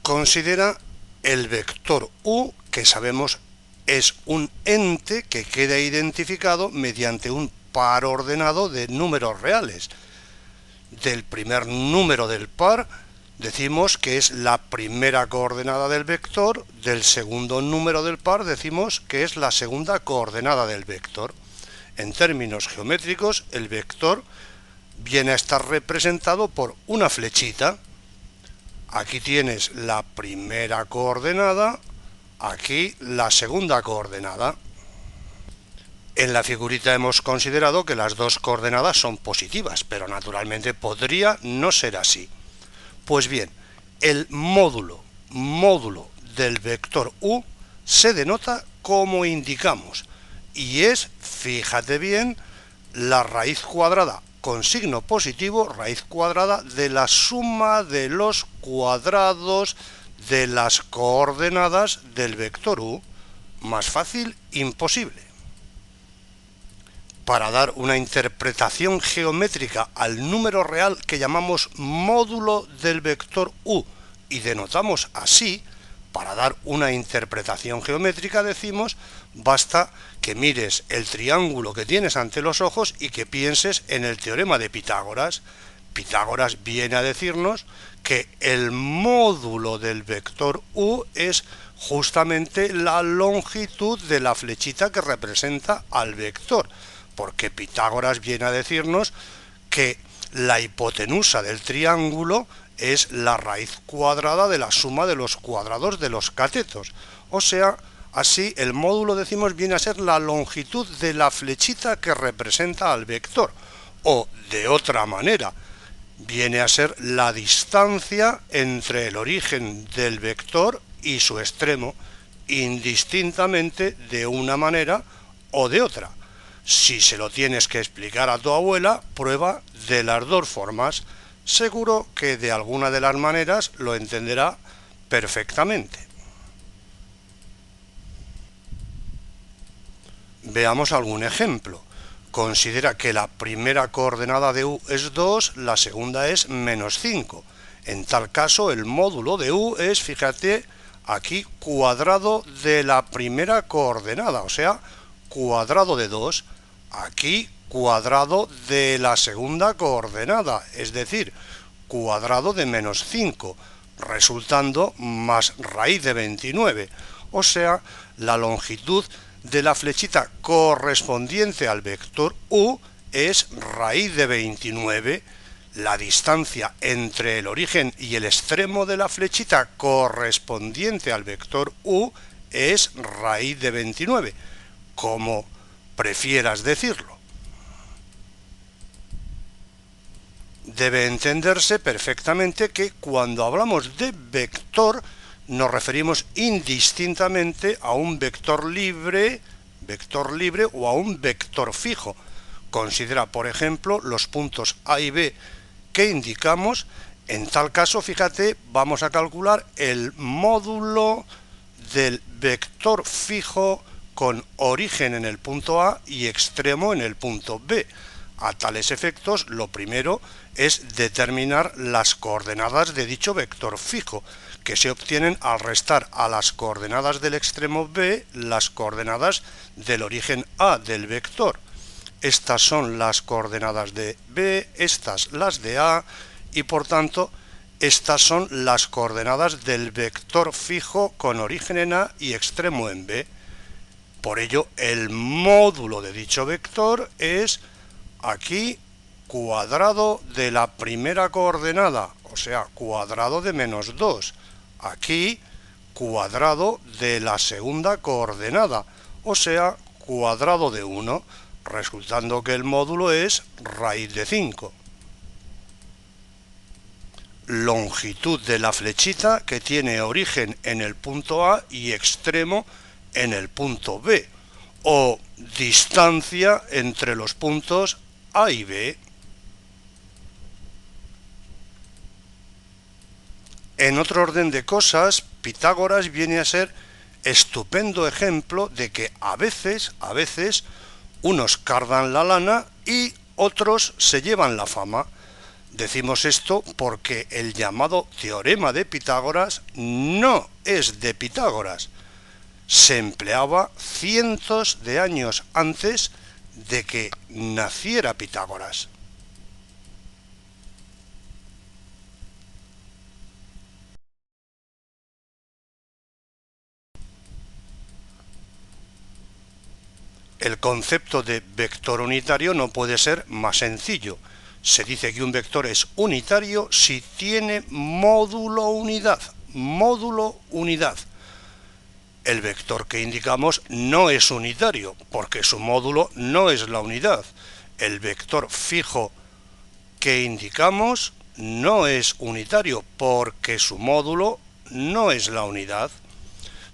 Considera el vector u, que sabemos es un ente que queda identificado mediante un par ordenado de números reales. Del primer número del par decimos que es la primera coordenada del vector, del segundo número del par decimos que es la segunda coordenada del vector. En términos geométricos, el vector viene a estar representado por una flechita. Aquí tienes la primera coordenada, aquí la segunda coordenada. En la figurita hemos considerado que las dos coordenadas son positivas, pero naturalmente podría no ser así. Pues bien, el módulo del vector u se denota como indicamos, y es, fíjate bien, la raíz cuadrada con signo positivo, raíz cuadrada de la suma de los cuadrados de las coordenadas del vector u. Más fácil, imposible. Para dar una interpretación geométrica al número real que llamamos módulo del vector u y denotamos así, para dar una interpretación geométrica decimos, basta que mires el triángulo que tienes ante los ojos y que pienses en el teorema de Pitágoras. Pitágoras viene a decirnos que el módulo del vector u es justamente la longitud de la flechita que representa al vector, porque Pitágoras viene a decirnos que la hipotenusa del triángulo es la raíz cuadrada de la suma de los cuadrados de los catetos. O sea, así el módulo, decimos, viene a ser la longitud de la flechita que representa al vector. O, de otra manera, viene a ser la distancia entre el origen del vector y su extremo, indistintamente de una manera o de otra. Si se lo tienes que explicar a tu abuela, prueba de las dos formas. Seguro que de alguna de las maneras lo entenderá perfectamente. Veamos algún ejemplo. Considera que la primera coordenada de u es 2, la segunda es menos 5. En tal caso, el módulo de u es, fíjate, aquí cuadrado de la primera coordenada, o sea, cuadrado de 2. Aquí cuadrado de la segunda coordenada, es decir, cuadrado de menos 5, resultando más raíz de 29. O sea, la longitud de la flechita correspondiente al vector u es raíz de 29. La distancia entre el origen y el extremo de la flechita correspondiente al vector u es raíz de 29. Como prefieras decirlo. Debe entenderse perfectamente que cuando hablamos de vector nos referimos indistintamente a un vector libre o a un vector fijo. Considera, por ejemplo, los puntos A y B que indicamos. En tal caso, fíjate, vamos a calcular el módulo del vector fijo con origen en el punto A y extremo en el punto B. A tales efectos, lo primero es determinar las coordenadas de dicho vector fijo, que se obtienen al restar a las coordenadas del extremo B las coordenadas del origen A del vector. Estas son las coordenadas de B, estas las de A, y por tanto, estas son las coordenadas del vector fijo con origen en A y extremo en B. Por ello, el módulo de dicho vector es aquí cuadrado de la primera coordenada, o sea, cuadrado de menos 2. Aquí cuadrado de la segunda coordenada, o sea, cuadrado de 1, resultando que el módulo es raíz de 5. Longitud de la flechita que tiene origen en el punto A y extremo en el punto B, o distancia entre los puntos A y B. En otro orden de cosas, Pitágoras viene a ser estupendo ejemplo de que a veces, unos cardan la lana y otros se llevan la fama. Decimos esto porque el llamado teorema de Pitágoras no es de Pitágoras. Se empleaba cientos de años antes de que naciera Pitágoras. El concepto de vector unitario no puede ser más sencillo. Se dice que un vector es unitario si tiene módulo unidad. Módulo unidad. El vector que indicamos no es unitario, porque su módulo no es la unidad. El vector fijo que indicamos no es unitario, porque su módulo no es la unidad.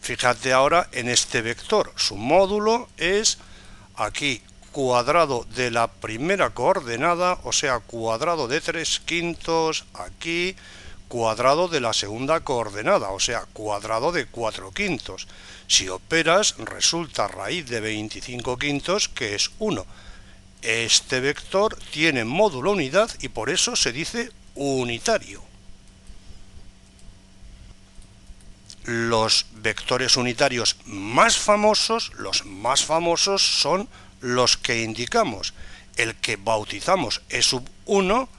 Fíjate ahora en este vector. Su módulo es aquí cuadrado de la primera coordenada, o sea, cuadrado de 3/5, aquí cuadrado de la segunda coordenada, o sea, cuadrado de 4/5. Si operas, resulta raíz de 25/5, que es 1. Este vector tiene módulo unidad y por eso se dice unitario. Los vectores unitarios más famosos, son los que indicamos. El que bautizamos E1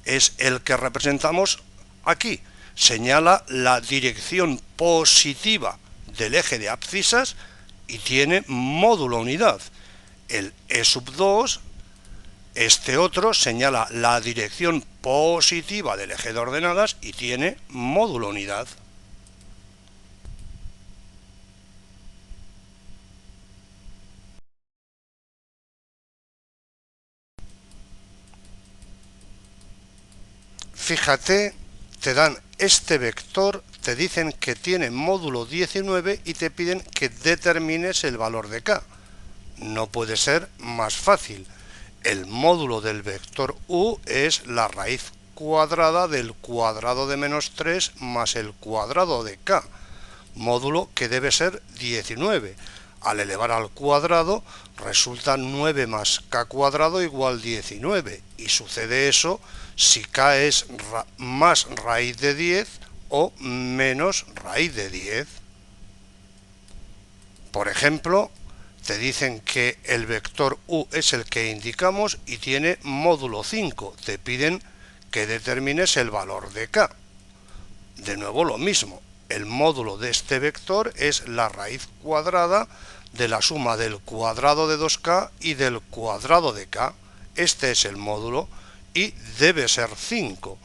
es el que representamos aquí. Señala la dirección positiva del eje de abscisas y tiene módulo unidad. El E2, este otro, señala la dirección positiva del eje de ordenadas y tiene módulo unidad. Fíjate, te dan este vector, te dicen que tiene módulo 19 y te piden que determines el valor de k. No puede ser más fácil. El módulo del vector u es la raíz cuadrada del cuadrado de -3 más el cuadrado de k, módulo que debe ser 19. Al elevar al cuadrado resulta 9 más k cuadrado igual 19, y sucede eso si k es más raíz de 10 o menos raíz de 10. Por ejemplo, te dicen que el vector u es el que indicamos y tiene módulo 5. Te piden que determines el valor de k. De nuevo lo mismo. El módulo de este vector es la raíz cuadrada de la suma del cuadrado de 2k y del cuadrado de k. Este es el módulo y debe ser 5.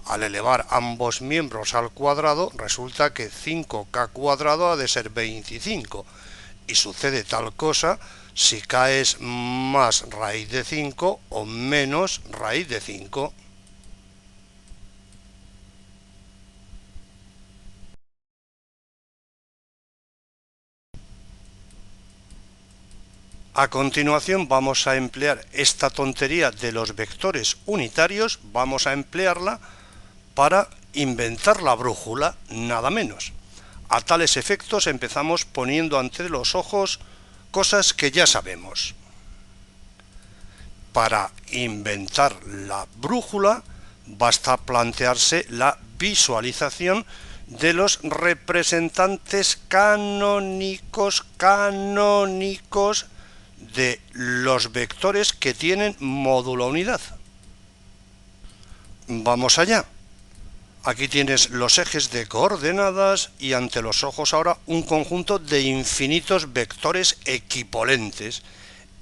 Al elevar ambos miembros al cuadrado resulta que 5k cuadrado ha de ser 25. Y sucede tal cosa si k es más raíz de 5 o menos raíz de 5. A continuación vamos a emplear esta tontería de los vectores unitarios, vamos a emplearla para inventar la brújula, nada menos. A tales efectos empezamos poniendo ante los ojos cosas que ya sabemos. Para inventar la brújula basta plantearse la visualización de los representantes canónicos de los vectores que tienen módulo unidad. Vamos allá. Aquí tienes los ejes de coordenadas y ante los ojos ahora un conjunto de infinitos vectores equipolentes.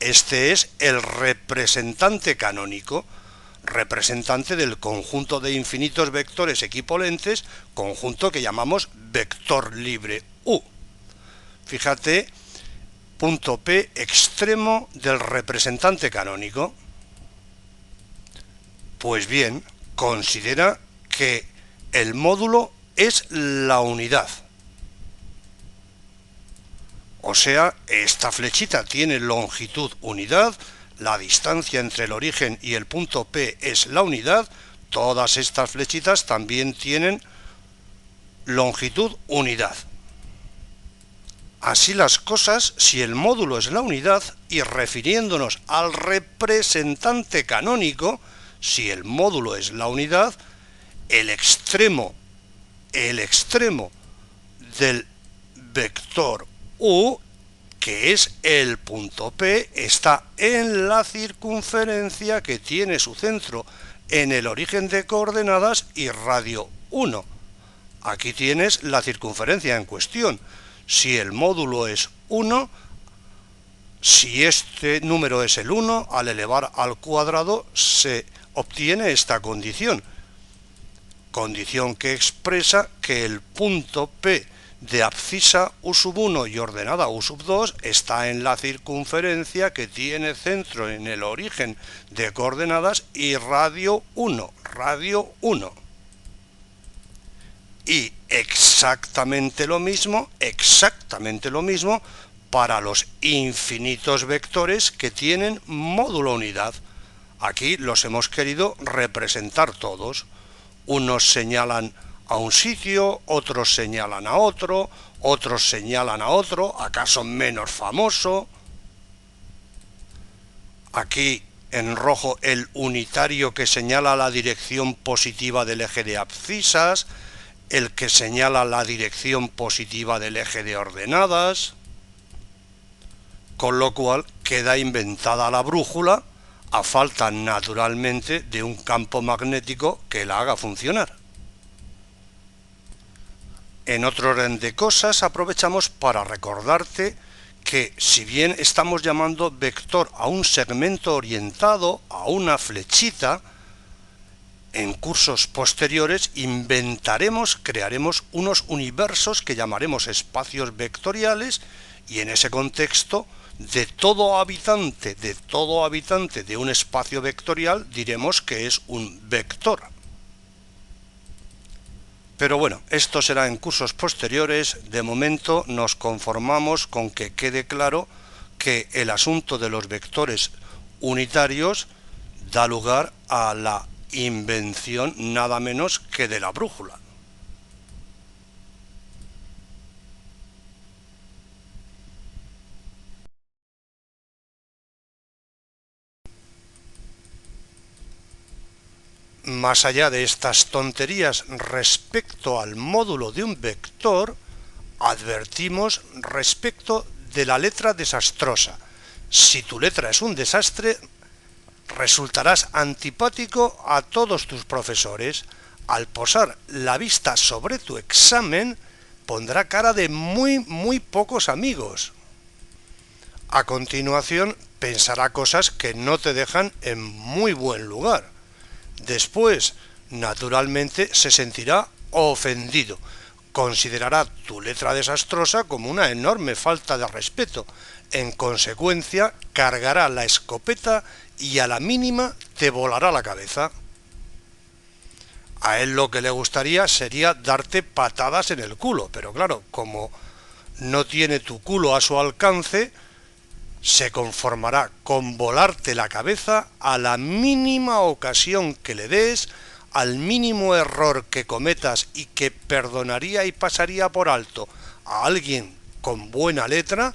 Este es el representante canónico, representante del conjunto de infinitos vectores equipolentes, conjunto que llamamos vector libre U. Fíjate, punto P extremo del representante canónico. Pues bien, considera que el módulo es la unidad. O sea, esta flechita tiene longitud unidad, la distancia entre el origen y el punto P es la unidad, todas estas flechitas también tienen longitud unidad. Así las cosas, si el módulo es la unidad y refiriéndonos al representante canónico, Si el módulo es la unidad, el extremo del vector u, que es el punto P, está en la circunferencia que tiene su centro en el origen de coordenadas y radio 1. Aquí tienes la circunferencia en cuestión. Si el módulo es 1, si este número es el 1, al elevar al cuadrado se obtiene esta condición. Condición que expresa que el punto P de abscisa U1 y ordenada U2 está en la circunferencia que tiene centro en el origen de coordenadas y radio 1. Y exactamente lo mismo para los infinitos vectores que tienen módulo unidad. Aquí los hemos querido representar todos. Unos señalan a un sitio, otros señalan a otro, otros señalan a otro, acaso menos famoso. Aquí en rojo el unitario que señala la dirección positiva del eje de abscisas, el que señala la dirección positiva del eje de ordenadas, con lo cual queda inventada la brújula a falta naturalmente de un campo magnético que la haga funcionar. En otro orden de cosas, aprovechamos para recordarte que si bien estamos llamando vector a un segmento orientado, a una flechita, en cursos posteriores crearemos unos universos que llamaremos espacios vectoriales, y en ese contexto de todo habitante de un espacio vectorial diremos que es un vector. Pero bueno, esto será en cursos posteriores. De momento nos conformamos con que quede claro que el asunto de los vectores unitarios da lugar a la invención nada menos que de la brújula. Más allá de estas tonterías respecto al módulo de un vector, advertimos respecto de la letra desastrosa. Si tu letra es un desastre, resultarás antipático a todos tus profesores. Al posar la vista sobre tu examen, pondrá cara de muy pocos amigos. A continuación, pensará cosas que no te dejan en muy buen lugar. Después, naturalmente, se sentirá ofendido. Considerará tu letra desastrosa como una enorme falta de respeto. En consecuencia, cargará la escopeta y a la mínima te volará la cabeza. A él lo que le gustaría sería darte patadas en el culo, pero claro, como no tiene tu culo a su alcance, se conformará con volarte la cabeza a la mínima ocasión que le des, al mínimo error que cometas y que perdonaría y pasaría por alto a alguien con buena letra.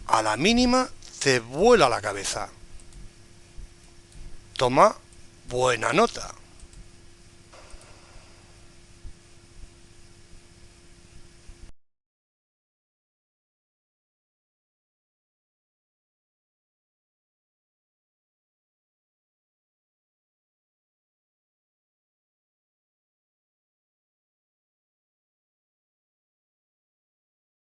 A la mínima te vuela la cabeza. Toma buena nota.